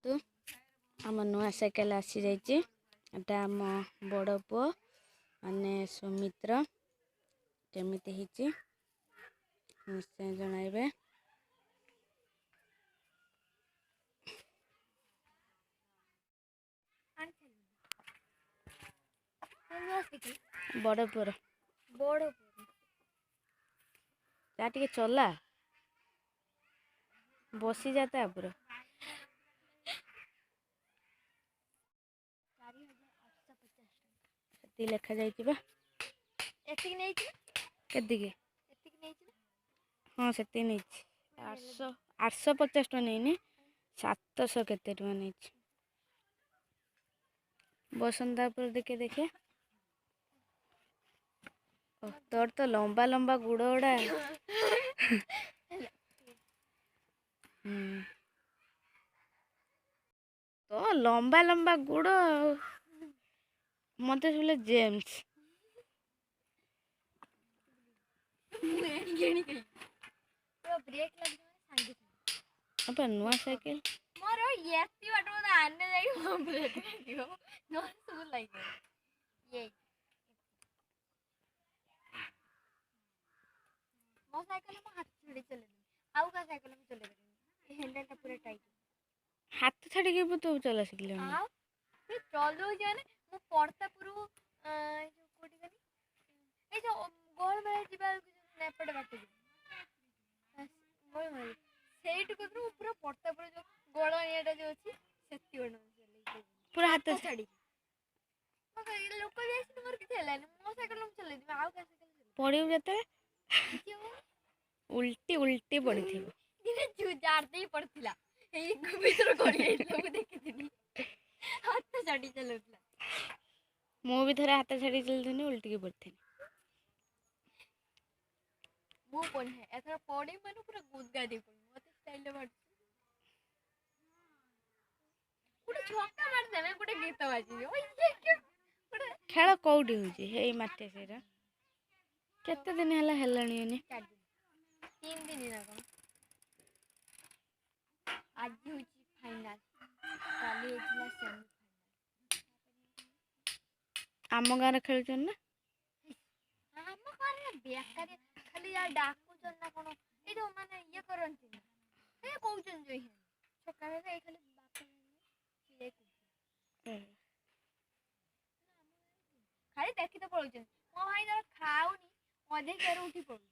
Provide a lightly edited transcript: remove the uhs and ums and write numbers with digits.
देखु आम नुआ साइकेल आसी जाइए एटा आम बड़ पुओ माने सुमित्र केमिति हिची निश्चय जणाइबे। बड़ पुओर जा टिके चला बसी जाता पूरा लेखा जाइए हाँ से 850 टका नहीं 700 केते टका नहीं बसंता पर देखे देखे तोर तो लंबा लंबा गुड़ उड़ा तो लंबा लंबा गुड़ मत बोले जेम्स अब नुआ साइकिल मोर येती बाटो मत आने जाई हम ब्रेक दियो नो सब लाइक ये मो साइकिल में हाथ छड़ी चले आउ का साइकिल में चले हैंडल ता पूरा टाइट हाथ छड़ी के तो चला सिखले हां मैं चलो जाने मो पड़ता पुरु जो कोटी गनी ए जो गोल में जीवा नेपड़ बाटे गोल में सेट को पूरा पड़ता पूरा जो गोल एटा जो अछि सेति बन चले पूरा हाथ छड़ी मगर ये लोक जैसे मोर किथे हला मो साइकिल में चले दिबा आउ का साइकिल पड़ियो जते उल्टी उल्टी पड़ी थी दिने जुजार दे पड़थिला ए भीतर गड़ी सब देखिथिनी हाथ छड़ी चलउतला मु भी थरे हाथ छड़ी चल दिनी उल्टी के पड़थि मु कोन है एथरा पड़ी माने पूरा गुदगा दे पड़ी मते स्टाइल बात पूरा छक्का मार देबे पूरा गीत बाजी ओए ये पूरा खेल कोउडी होजी हे माटे सेरा केते दिन हला हेलाणी ने 3 दिन ना कोन आज होची फाइनल काली हेतला सेमी आम गारे खेलछन ना आम करे बेकारी खाली या डाकू जन ना कोन ए जो माने ये करंती ए कहउचन जोई छक्का में ए खाली बाप चिले खाली देखि तो पळुचन मो भाई जरा खाउनी मधे केर उठी पळु